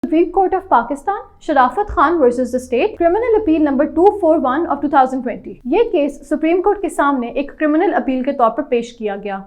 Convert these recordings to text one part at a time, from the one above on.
Supreme Court of Pakistan, Sharafat Khan versus the State, Criminal Appeal number 241 of 2020. یہ case Supreme Court کے سامنے ایک criminal appeal کے طور پر پیش کیا گیا۔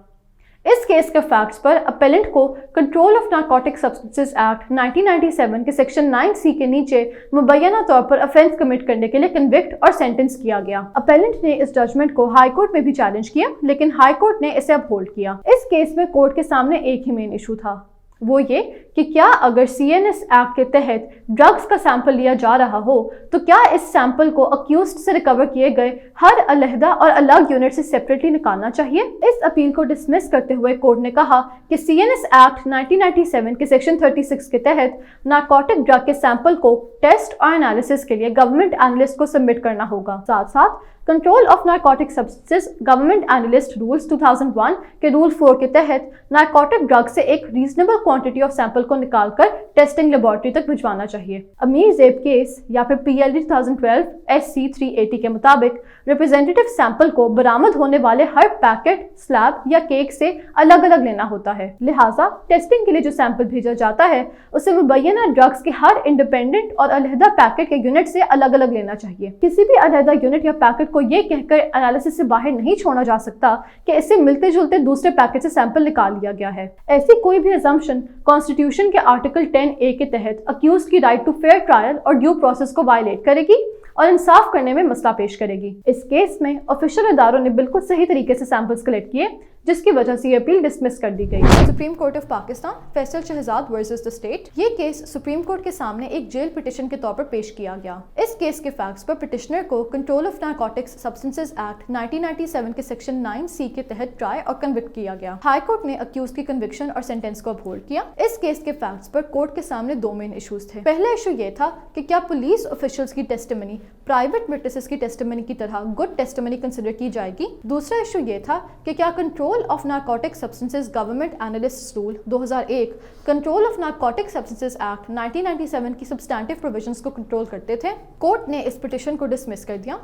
اس کیس کے فیکٹس پر اپیلنٹ کو control of narcotic substances act 1997 کے سیکشن 9C کے نیچے مبینہ طور پر افینس کمٹ کرنے کے لیے کنوکٹ اور سینٹنس کیا گیا۔ اپیلنٹ نے اس ججمنٹ کو ہائی کورٹ میں بھی چیلنج کیا، لیکن ہائی کورٹ نے اسے اپہولڈ کیا۔ اس کیس میں کورٹ کے سامنے ایک ہی مین ایشو تھا، وہ یہ کہ کیا اگر CNS ایکٹ کے تحت ڈرگز کا سیمپل لیا جا رہا ہو تو کیا اس سیمپل کو اکیوزڈ سے ریکور کیے گئے ہر علیحدہ اور الگ یونٹ سے سیپریٹلی نکالنا چاہیے۔ اس اپیل کو ڈسمس کرتے ہوئے کورٹ نے کہا کہ CNS ایکٹ 1997 کے سیکشن 36 کے تحت نارکوٹک ڈرگ کے سیمپل کو ٹیسٹ اور انالیسس کے لیے گورنمنٹ اینالسٹ کو سبمٹ کرنا ہوگا۔ ساتھ ساتھ control of narcotic substances government analyst rules 2001 کے رول 4 کے تحت نارکوٹک ڈرگ سے ایک ریزنیبل کوانٹٹی آف سیمپل کو نکال کر ٹیسٹنگ لیبارٹری تک بھجوانا چاہیے۔ امیر زیب کیس یا پھر PLD 2012 SC 380 کے مطابق ریپرزینٹیٹیو سیمپل کو برآمد ہونے والے ہر پیکٹ، سلیب یا کیک سے الگ الگ لینا ہوتا ہے، لہٰذا ٹیسٹنگ کے لیے جو سیمپل بھیجا جاتا ہے اسے مبینہ ڈرگز کے ہر انڈیپینڈنٹ اور علیحدہ پیکٹ کے یونٹ سے الگ الگ لینا چاہیے۔ کسی بھی علیحدہ یونٹ یا پیکٹ کو یہ کہہ کر انالیسس سے باہر نہیں چھوڑا جا سکتا کہ اس سے ملتے جلتے دوسرے پیکٹ سے سیمپل نکال لیا گیا ہے۔ ایسی کوئی بھی assumption کانسٹیٹیوشن کے آرٹیکل 10A کے تحت اکیوزڈ کی رائٹ ٹو فیئر ٹرائل اور ڈیو پروسیس کو وائلیٹ کرے گی اور انصاف کرنے میں مسئلہ پیش کرے گی۔ اس کیس میں آفیشل اداروں نے بالکل صحیح طریقے سے سیمپلز کلیکٹ کیے، جس کی وجہ سے یہ اپیل ڈسمس کر دی گئی۔ Supreme Court of Pakistan, Faisal Shahzad versus the state. یہ کیس سپریم کورٹ کے سامنے ایک جیل پٹیشن کے طور پر پیش کیا گیا۔ اس کیس کے فیکٹس پر پٹیشنر کو کنٹرول آف نارکوٹکس سبسٹنسز ایکٹ 1997 کے سیکشن 9C کے تحت ٹرائی اور کنوکٹ کیا گیا۔ ہائی کورٹ نے اکیوز کی کنوکشن اور سینٹینس کو اپہولڈ کیا۔ اس کیس کے فیکٹس پر کورٹ کے سامنے دو مین ایشوز تھے۔ پہلا ایشو یہ تھا کہ کیا پولیس آفیشلز کی ٹیسٹیمنی پرائیویٹ وٹنسز کی ٹیسٹیمنی کی طرح گڈ ٹیسٹیمنی کنسیڈر کی جائے گی۔ دوسرا ایشو یہ تھا کہ کیا control of narcotic substances government analyst rule 2001 control of narcotic substances act 1997 کی سبسٹینٹیو پروویژنز کو کنٹرول کرتے تھے۔ کورٹ نے اس پٹیشن کو ڈسمس کر دیا۔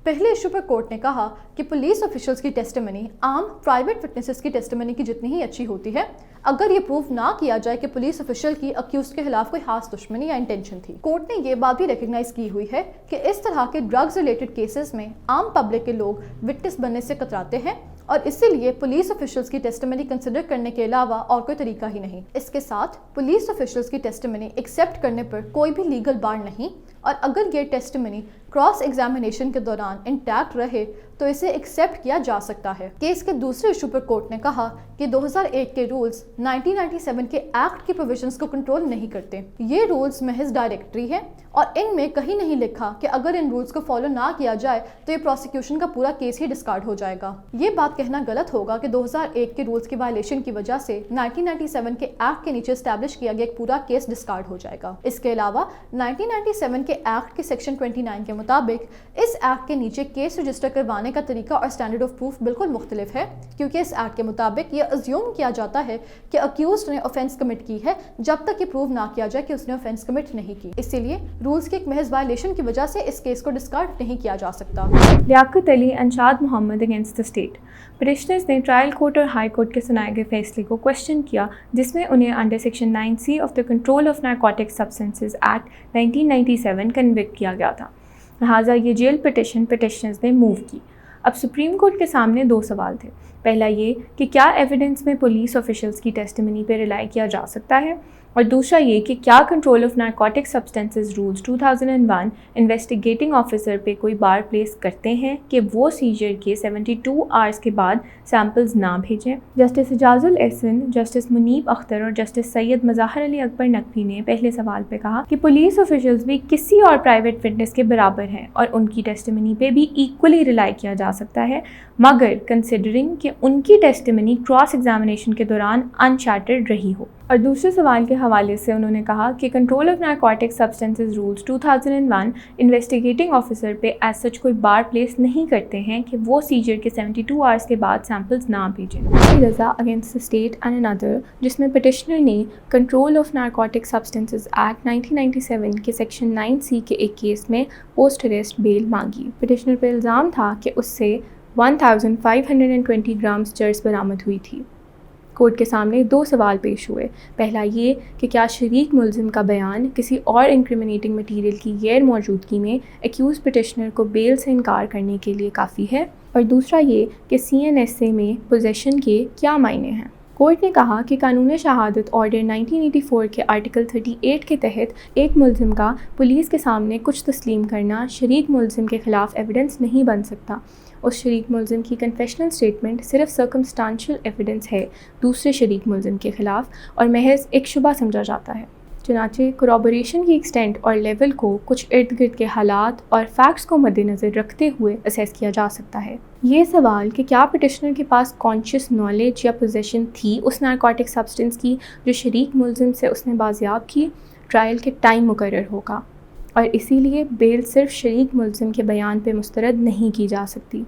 پہلے ایشو پر کورٹ نے کہا کہ پولیس آفیشلز کی ٹیسٹیمنی عام پرائیویٹ وٹنسز کی ٹیسٹیمنی کی جتنی ہی اچھی ہوتی ہے اگر یہ پروف نہ کیا جائے کہ پولیس آفیشل کی اکیوزڈ کے خلاف کوئی خاص دشمنی یا انٹینشن تھی۔ کورٹ نے یہ بات بھی ریکگنائز کی ہوئی ہے کہ اس طرح کے ڈرگز ریلیٹڈ کیسز میں عام پبلک کے لوگ وٹنس بننے سے کتراتے ہیں اور اسی لیے پولیس آفیشلز کی ٹیسٹیمنی کنسیڈر کرنے کے علاوہ اور کوئی طریقہ ہی نہیں۔ اس کے ساتھ پولیس آفیشلز کی ٹیسٹیمنی ایکسیپٹ کرنے پر کوئی بھی لیگل بار نہیں، اور اگر یہ ٹیسٹیمنی کراس ایگزامینیشن کے دوران انٹیکٹ رہے تو اسے ایکسیپٹ کیا جا سکتا ہے۔ کیس کے دوسرے ایشو پر کورٹ نے کہا کہ 2001 کے رولز 1997 کے ایکٹ کی پروویژنز کو کنٹرول نہیں کرتے۔ یہ رولز محض ڈائریکٹری ہے اور ان میں کہیں نہیں لکھا کہ اگر ان رولز کو فالو نہ کیا جائے تو یہ پروسیکیوشن کا پورا کیس ہی ڈسکارڈ ہو جائے گا۔ یہ بات کہنا غلط ہوگا کہ 2001 کے رولز کی وائلیشن کی وجہ سے 1997 کے ایکٹ کے نیچے اسٹیبلش کیا گیا ایک پورا کیس ڈسکارڈ ہو جائے گا۔ اس کے علاوہ 1997 کے ایکٹ کے سیکشن 29 کے مطابق اس ایکٹ کے نیچے کیس رجسٹر کروانے کا طریقہ اور اسٹینڈرڈ آف پروف بالکل مختلف ہے، کیونکہ اس ایکٹ کے مطابق یہ ازیوم کیا جاتا ہے کہ اکیوزڈ نے آفینس کمٹ کی ہے جب تک یہ پروو نہ کیا جائے کہ اس نے آفینس کمٹ نہیں کی۔ اسی لیے رولز کی ایک محض وائلیشن کی وجہ سے اس کیس کو ڈسکارڈ نہیں کیا جا سکتا۔ لیاقت علی انشاد محمد اگینسٹ دا اسٹیٹ۔ پٹیشنرز نے ٹرائل کورٹ اور ہائی کورٹ کے سنائے گئے فیصلے کو کوشچن کیا جس میں انہیں under section 9C of the control of narcotic substances act 1997 convict کیا گیا تھا، لہٰذا یہ جیل پٹیشن پٹیشنرز نے موو کی۔ اب سپریم کورٹ کے سامنے دو سوال تھے، پہلا یہ کہ کیا ایویڈنس میں پولیس آفیشلز کی ٹیسٹیمنی پہ ریلائی کیا جا سکتا ہے، اور دوسرا یہ کہ کیا control of narcotic substances rules 2001 investigating officer پہ کوئی بار پلیس کرتے ہیں کہ وہ سیجر کے 72 آورس کے بعد سیمپلز نہ بھیجیں۔ جسٹس اعجاز الاحسن، جسٹس منیب اختر اور جسٹس سید مظاہر علی اکبر نقوی نے پہلے سوال پہ کہا کہ پولیس آفیشلز بھی کسی اور پرائیویٹ وٹنس کے برابر ہیں اور ان کی ٹیسٹیمنی پہ بھی ایکولی ریلائی کیا جا سکتا ہے، مگر کنسیڈرنگ کہ ان کی ٹیسٹیمنی کراس ایگزامینیشن کے دوران انچارٹرڈ رہی ہو۔ اور دوسرے سوال کے حوالے سے انہوں نے کہا کہ control of narcotic substances rules 2001 investigating officer پہ ایز سچ کوئی بار پلیس نہیں کرتے ہیں کہ وہ سیجر کے 72 آورس کے بعد سیمپلز نہ بھیجیں۔ Raza against the state and another, جس میں پٹیشنر نے control of narcotic substances act 1997 کے سیکشن 9C کے ایک کیس میں پوسٹ اریسٹ بیل مانگی۔ پٹیشنر پہ الزام تھا کہ اس سے 1520 گرامز چرس برآمد ہوئی تھی۔ کورٹ کے سامنے 2 سوال پیش ہوئے. پہلا یہ کہ کیا شریک ملزم کا بیان کسی اور انکریمنیٹنگ مٹیریل کی غیر موجودگی میں ایکیوز پٹیشنر کو بیل سے انکار کرنے کے لیے کافی ہے، اور دوسرا یہ کہ CNSA میں پوزیشن کے کیا معنی ہیں. کورٹ نے کہا کہ قانون شہادت آرڈر 1984 کے آرٹیکل 38 کے تحت ایک ملزم کا پولیس کے سامنے کچھ تسلیم کرنا شریک ملزم کے خلاف ایویڈنس نہیں بن سکتا. اس شریک ملزم کی کنفیشنل سٹیٹمنٹ صرف سرکمسٹانشل ایویڈنس ہے دوسرے شریک ملزم کے خلاف اور محض ایک شبہ سمجھا جاتا ہے. چنانچہ کورابوریشن کی ایکسٹینٹ اور لیول کو کچھ ارد گرد کے حالات اور فیکٹس کو مد نظر رکھتے ہوئے اسیس کیا جا سکتا ہے. یہ سوال کہ کیا پٹیشنر کے پاس کانشیس نالج یا پوزیشن تھی اس نارکوٹک سبسٹنس کی جو شریک ملزم سے اس نے بازیاب کی، ٹرائل کے ٹائم مقرر ہوگا، اور اسی لیے بیل صرف شریک ملزم کے بیان پہ مسترد نہیں کی جا سکتی.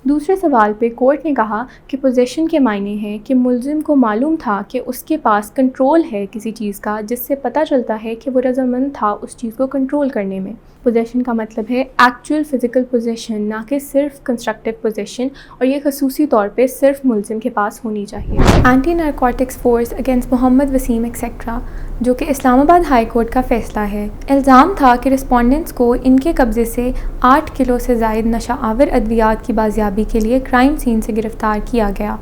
دوسرے سوال پہ کورٹ نے کہا کہ پوزیشن کے معنی ہے کہ ملزم کو معلوم تھا کہ اس کے پاس کنٹرول ہے کسی چیز کا، جس سے پتہ چلتا ہے کہ وہ رضامند تھا اس چیز کو کنٹرول کرنے میں. پوزیشن کا مطلب ہے ایکچوئل فزیکل پوزیشن، نہ کہ صرف کنسٹرکٹیو پوزیشن، اور یہ خصوصی طور پہ صرف ملزم کے پاس ہونی چاہیے. اینٹی نارکوٹکس فورس اگینسٹ محمد وسیم ایکسیٹرا، جو کہ اسلام آباد ہائی کورٹ کا فیصلہ ہے، الزام تھا کہ رسپونڈنٹس کو ان کے قبضے سے 8 کلو سے زائد نشہ آور ادویات کی بازیابی کے لیے کرائم سین سے گرفتار کیا گیا.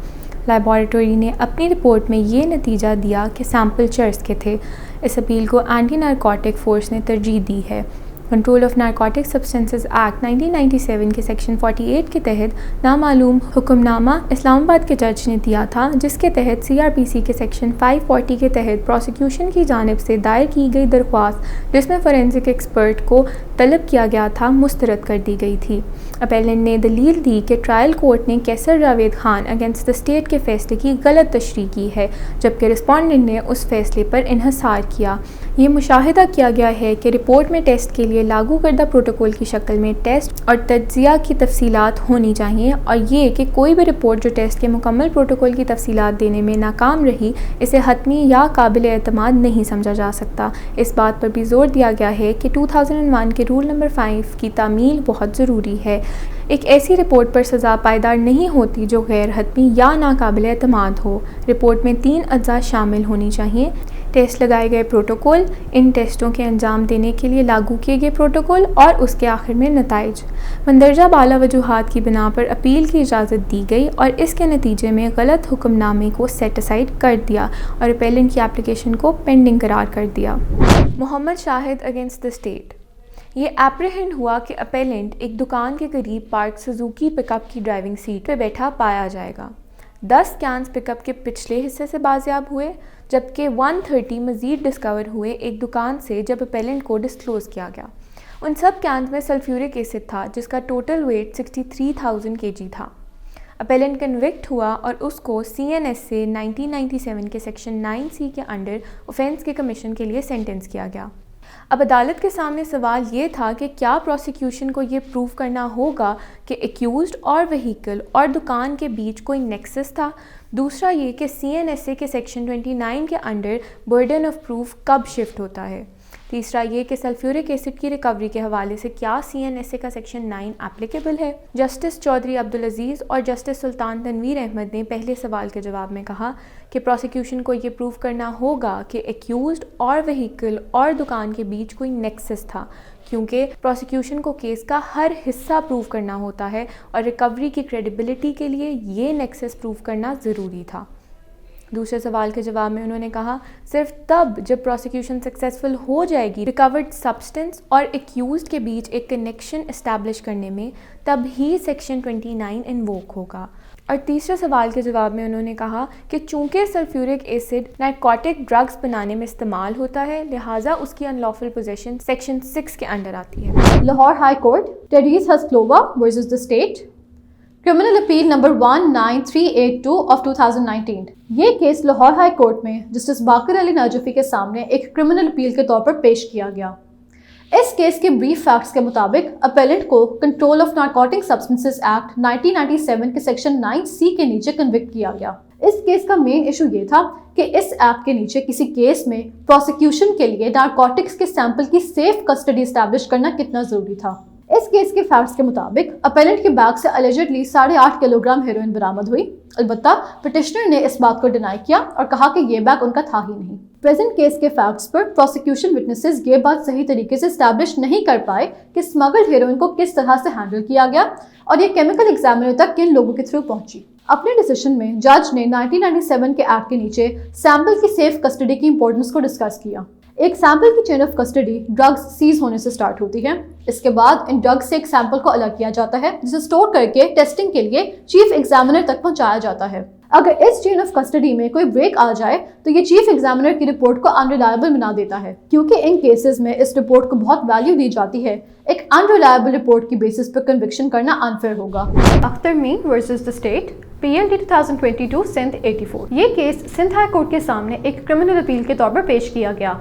لیبارٹری نے اپنی رپورٹ میں یہ نتیجہ دیا کہ سیمپل چرس کے تھے. اس اپیل کو اینٹی نارکوٹک فورس نے ترجیح دی ہے. Control of narcotic substances act 1997 کے سیکشن 48 کے تحت نامعلوم حکم نامہ اسلام آباد کے جج نے دیا تھا، جس کے تحت CRPC کے سیکشن 540 کے تحت پروسیکیوشن کی جانب سے دائر کی گئی درخواست، جس میں فورینسک ایکسپرٹ کو طلب کیا گیا تھا، مسترد کر دی گئی تھی. اپیلنٹ نے دلیل دی کہ ٹرائل کورٹ نے کیسر Javed Khan against the state کے فیصلے کی غلط تشریح کی ہے، جبکہ رسپونڈنٹ نے اس فیصلے پر انحصار کیا. یہ مشاہدہ کیا گیا ہے کہ رپورٹ میں ٹیسٹ کے لیے لاگو کردہ پروٹوکول کی شکل میں ٹیسٹ اور تجزیہ کی تفصیلات ہونی چاہیے، اور یہ کہ کوئی بھی رپورٹ جو ٹیسٹ کے مکمل پروٹوکول کی تفصیلات دینے میں ناکام رہی، اسے حتمی یا قابل اعتماد نہیں سمجھا جا سکتا. اس بات پر بھی زور دیا گیا ہے کہ 2001 کے رول نمبر 5 کی تعمیل بہت ضروری ہے. ایک ایسی رپورٹ پر سزا پائیدار نہیں ہوتی جو غیر حتمی یا ناقابل اعتماد ہو. رپورٹ میں 3 اجزاء شامل ہونی چاہیے: ٹیسٹ لگائے گئے پروٹوکول، ان ٹیسٹوں کے انجام دینے کے لیے لاگو کیے گئے پروٹوکول، اور اس کے آخر میں نتائج. مندرجہ بالا وجوہات کی بنا پر اپیل کی اجازت دی گئی اور اس کے نتیجے میں غلط حکم نامے کو سیٹ اسائڈ کر دیا اور اپیلنٹ کی اپلیکیشن کو پینڈنگ قرار کر دیا. محمد شاہد اگینسٹ دا اسٹیٹ. یہ اپریہنڈ ہوا کہ اپیلنٹ ایک دکان کے قریب پارک سزوکی پک اپ کی ڈرائیونگ سیٹ پہ بیٹھا پایا جائے گا. 10 کینز پک اپ کے پچھلے حصے سے بازیاب ہوئے، جبکہ 130 مزید ڈسکور ہوئے ایک دکان سے جب اپیلنٹ کو ڈسکلوز کیا گیا. ان سب کینز میں سلفیورک ایسڈ تھا، جس کا ٹوٹل ویٹ 63,000 kg تھا. اپیلنٹ کنوکٹ ہوا اور اس کو CNSA 1997 کے سیکشن 9C کے انڈر اوفینس کے کمیشن کے لیے سینٹنس کیا گیا. اب عدالت کے سامنے سوال یہ تھا کہ کیا پروسیکیوشن کو یہ پروف کرنا ہوگا کہ ایکیوزڈ اور وہیکل اور دکان کے بیچ کوئی نیکسس تھا. دوسرا یہ کہ CNSA کے سیکشن 29 کے انڈر برڈن آف پروف کب شفٹ ہوتا ہے. تیسرا یہ کہ سلفیورک ایسڈ کی ریکوری کے حوالے سے کیا CNSA کا سیکشن 9 اپلیکیبل ہے. جسٹس چودھری عبدالعزیز اور جسٹس سلطان تنویر احمد نے پہلے سوال کے جواب میں کہا کہ پروسیکیوشن کو یہ پروف کرنا ہوگا کہ ایکیوزڈ اور وہیکل اور دکان کے بیچ کوئی نیکسس تھا، کیونکہ پروسیکیوشن کو کیس کا ہر حصہ پروف کرنا ہوتا ہے اور ریکوری کی کریڈیبلٹی کے لیے یہ نیکسس پروف کرنا ضروری تھا. دوسرے سوال کے جواب میں انہوں نے کہا صرف تب جب پروسیکیوشن سکسیسفل ہو جائے گی ریکورڈ سبسٹنس اور ایکیوزڈ کے بیچ ایک کنیکشن اسٹیبلش کرنے میں، تب ہی سیکشن 29 انووک ہوگا. اور تیسرے سوال کے جواب میں انہوں نے کہا کہ چونکہ سلفیورک ایسڈ نارکوٹک ڈرگز بنانے میں استعمال ہوتا ہے، لہٰذا اس کی ان لافل پوزیشن سیکشن 6 کے انڈر آتی ہے. لاہور ہائی کورٹ ٹیریز ہسکلووا versus the state, criminal appeal number 19382 of 2019. یہ کیس لاہور ہائی کورٹ میں جسٹس باقر علی نجفی کے سامنے ایک کرمنل اپیل کے طور پر پیش کیا گیا. اس کیس کے بریف فیکٹس کے مطابق اپیلنٹ کو control of narcotic substances act 1997 کے سیکشن 9C کے نیچے کنوکٹ کیا گیا. اس کیس کا مین ایشو یہ تھا کہ اس ایکٹ کے نیچے کسی کیس میں پروسیکیوشن کے لیے نارکوٹکس کے سیمپل کی سیف کسٹڈی اسٹیبلش کرنا کتنا ضروری تھا. اس کیس کے فیکٹس کے مطابق اپیلنٹ کے بیگ سے الجیڈلی 8.5 کلو گرام ہیروئن برآمد ہوئی البتہ پٹیشنر نے اس بات کو ڈینائی کیا اور کہا کہ یہ بیگ ان کا تھا ہی نہیں۔ پریزنٹ کیس کے فیکٹس پر پروسیکیوشن وٹنسز یہ بات صحیح طریقے سے اسٹیبلش نہیں کر پائے کہ اسمگلڈ ہیروئن کو کس طرح سے ہینڈل کیا گیا اور یہ کیمیکل ایگزامینر تک کن لوگوں کے تھرو پہنچی۔ اپنے ڈیسیشن میں جج نے 1997 کے ایکٹ کے نیچے سیمپل کی سیف کسٹڈی کی امپورٹنس کو ڈسکس کیا۔ ایک سیمپل کی chain of custody drugs seize ہونے سے سٹارٹ ہوتی ہے۔ اس کے بعد ان ڈرگز سے ایک سیمپل کو الگ کیا جاتا ہے جسے اسٹور کر کے ٹیسٹنگ کے لیے چیف ایگزامینر تک پہنچایا جاتا ہے۔ اگر اس چین آف کسٹڈی میں کوئی بریک آ جائے تو یہ چیف ایگزامینر کی رپورٹ کو انریلائبل بنا دیتا ہے، کیونکہ ان کیسز میں اس رپورٹ کو بہت ویلیو دی جاتی ہے۔ ایک انریلائبل رپورٹ کی بیسس پر کنوکشن کرنا انفیئر ہوگا۔ اختر مین versus the state PLD 2022 Sindh 84۔ یہ کیس سندھ ہائی کورٹ کے سامنے ایک کرمنل اپیل کے طور پر پیش کیا گیا۔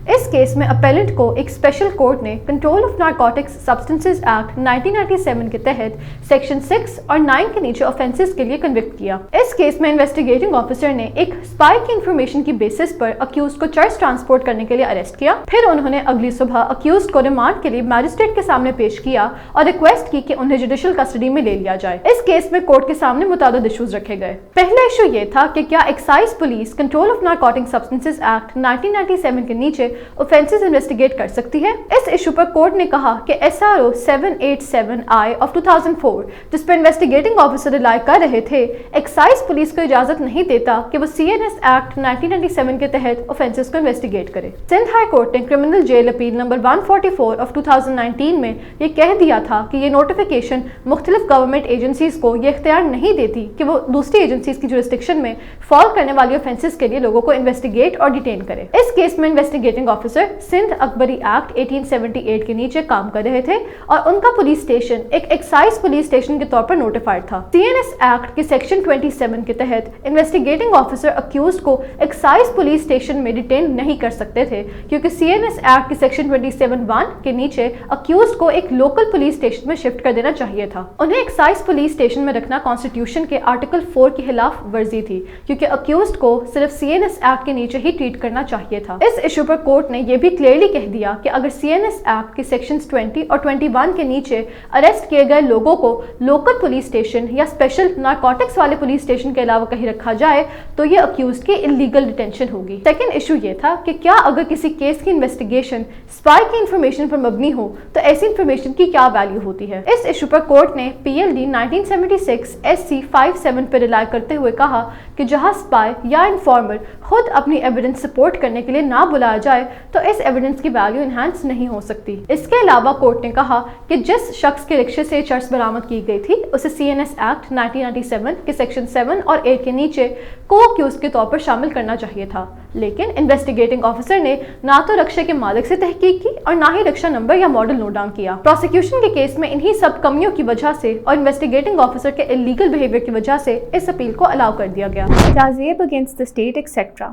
اس کیس میں اپیلنٹ کو ایک اسپیشل کورٹ نے کنٹرول آف نارکوٹکس سبسٹنسز ایکٹ 1997 کے تحت سیکشن 6 اور 9 کے نیچے آفینسز کے لیے کنوکٹ کیا۔ اس کیس میں انویسٹیگیٹنگ آفیسر نے ایک اسپائی کی انفارمیشن کی بیسس پر اکیوزڈ کو چرچ ٹرانسپورٹ کرنے کے لیے اریسٹ کیا۔ پھر انہوں نے اگلی صبح اکیوزڈ کو ریمانڈ کے لیے میجسٹریٹ کے سامنے پیش کیا اور ریکویسٹ کی کہ انہیں جوڈیشل کسٹڈی میں لے لیا جائے۔ اس کیس میں کورٹ کے سامنے متعدد ایشوز رکھے گئے۔ پہلا ایشو یہ تھا کہ کیا excise police control of narcotic substances act 1997 کے نیچے اوفینسز انویسٹیگیٹ کر سکتی ہے۔ اس ایشو پر کورٹ نے کہا کہ SRO 787I of 2004 جس پر انویسٹیگیٹنگ آفیسر ریلائی کر رہے تھے، ایکسائز پولیس کو اجازت نہیں دیتا کہ وہ CNS ایکٹ 1997 کے تحت اوفینسز کو انویسٹیگیٹ کرے۔ سندھ ہائی کورٹ نے criminal jail appeal number 144 of 2019 میں یہ کہہ دیا تھا کہ یہ نوٹیفیکیشن مختلف گورنمنٹ ایجنسیز کو یہ اختیار نہیں دیتی کہ وہ دوسری ایجنسیز کی جورسڈکشن میں فال کرنے والی اوفینسز کے لیے لوگوں کو انویسٹیگیٹ اور ڈیٹین کرے۔ اس کیس میں investigating officer Sindh Akbari act 1878 کے نیچے کام کر رہے تھے اور ان کا پولیس اسٹیشن ایک ایکسائز پولیس اسٹیشن کے طور پر نوٹیفائڈ تھا۔ CNS ایکٹ کے سیکشن 27 کے تحت انویسٹیگیٹنگ آفیسر اکیوزڈ کو ایکسائز پولیس اسٹیشن میں ڈیٹین نہیں کر سکتے تھے، کیونکہ CNS ایکٹ کے سیکشن 27(1) کے نیچے اکیوزڈ کو ایک لوکل پولیس اسٹیشن میں شفٹ کر دینا چاہیے تھا۔ انہیں ایکسائز پولیس اسٹیشن میں رکھنا کانسٹیٹیوشن کے آرٹیکل 4 کی خلاف ورزی تھی، کیونکہ اکیوزڈ کو صرف CNS ایکٹ کے نیچے ہی ٹریٹ کرنا چاہیے تھا۔ اس ایشو پر کورٹ نے یہ بھی کلیئرلی کہہ دیا کہ اگر CNS ایکٹ کے سیکشنز 20 اور 21 کے نیچے اریسٹ کیے گئے لوگوں کو لوکل پولیس اسٹیشن یا اسپیشل نارکوٹکس والے پولیس اسٹیشن کے علاوہ کہیں رکھا جائے تو یہ اکیوزڈ کی انلیگل ڈیٹینشن ہوگی۔ سیکنڈ ایشو یہ تھا کہ کیا اگر کسی کیس کی انویسٹیگیشن اسپائی کی انفارمیشن پر مبنی ہو تو ایسی انفارمیشن کی کیا ویلیو ہوتی ہے۔ اس ایشو پر کورٹ نے PLD 1976 SC 57 پر ریلائی کرتے ہوئے کہا کہ جہاں اسپائی یا انفارمر خود اپنی ایویڈنس سپورٹ کرنے کے لیے نہ بلایا جائے تو اس ایویڈنس کی ویلیو انہانس نہیں ہو سکتی۔ اس کے علاوہ کورٹ نے کہا کہ جس شخص کے رکشے سے چرس برآمد کی گئی تھی اسے CNS ایکٹ 1997 کے سیکشن 7 اور 8 کے نیچے کو اکیوز کے طور پر شامل کرنا چاہیے تھا، لیکن انویسٹیگیٹنگ آفیسر نے نہ تو رکشے کے مالک سے تحقیق کی اور نہ ہی رکشہ نمبر یا ماڈل نوٹ ڈاؤن کیا۔ پروسیکیوشن کے کیس میں انہی سب کمیوں کی وجہ سے اور انویسٹیگیٹنگ آفیسر کے انلیگل بیہیویئر کی وجہ سے اس اپیل کو الاؤ کر دیا گیا۔ تعزیب اگینسٹ دی اسٹیٹ ایکسیٹرا۔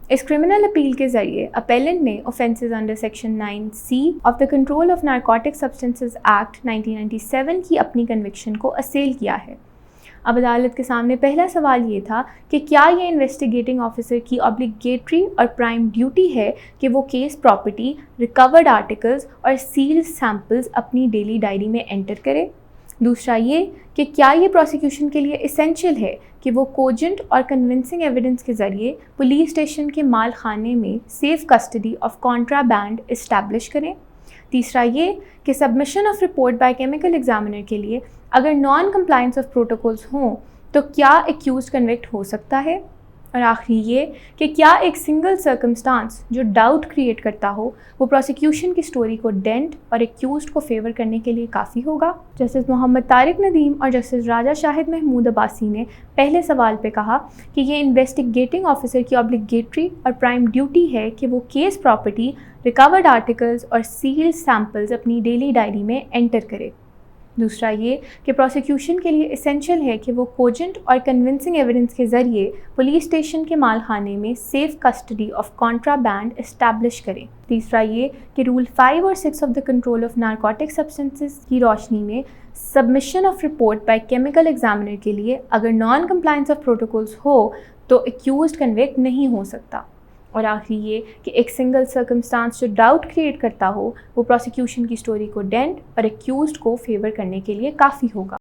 اس کرمنل اپیل کے ذریعے اپیلنٹ نے offences under section 9C of the control of narcotic substances act 1997 کی اپنی کنوکشن کو اسیل کیا ہے۔ اب عدالت کے سامنے پہلا سوال یہ تھا کہ کیا یہ انویسٹیگیٹنگ آفیسر کی obligatory اور پرائم ڈیوٹی ہے کہ وہ کیس پراپرٹی، ریکورڈ آرٹیکلز اور سیل سیمپلز اپنی ڈیلی ڈائری میں انٹر کرے۔ دوسرا یہ کہ کیا یہ پروسیکیوشن کے لیے اسینشیل ہے کہ وہ کوجنٹ اور کنونسنگ ایویڈنس کے ذریعے پولیس اسٹیشن کے مال خانے میں safe custody of contraband establish کریں۔ تیسرا یہ کہ submission of report by chemical examiner کے لیے اگر نان کمپلائنس آف پروٹوکولز ہوں تو کیا ایکیوزڈ کنوکٹ ہو سکتا ہے۔ اور آخری یہ کہ کیا ایک سنگل سرکمسٹانس جو ڈاؤٹ کریٹ کرتا ہو وہ پروسیکیوشن کی سٹوری کو ڈینٹ اور ایکیوزڈ کو فیور کرنے کے لیے کافی ہوگا۔ جسٹس محمد طارق ندیم اور جسٹس راجہ شاہد محمود عباسی نے پہلے سوال پہ کہا کہ یہ انویسٹیگیٹنگ آفیسر کی obligatory اور پرائم ڈیوٹی ہے کہ وہ کیس پراپرٹی، ریکورڈ آرٹیکلز اور سیل سیمپلز اپنی ڈیلی ڈائری میں انٹر کرے۔ دوسرا یہ کہ پروسیکیوشن کے لیے اسینشیل ہے کہ وہ کوجنٹ اور کنونسنگ ایویڈنس کے ذریعے پولیس اسٹیشن کے مال خانے میں safe custody of contraband establish کریں۔ تیسرا یہ کہ رول 5 اور 6 of the control of narcotic substances کی روشنی میں submission of report by chemical examiner کے لیے اگر نان کمپلائنس آف پروٹوکولز ہو تو ایکیوزڈ کنوکٹ نہیں ہو سکتا۔ اور آخری یہ کہ ایک سنگل سرکمسٹانس جو ڈاؤٹ کریٹ کرتا ہو وہ پروسیکیوشن کی سٹوری کو ڈینٹ اور ایکیوزڈ کو فیور کرنے کے لیے کافی ہوگا۔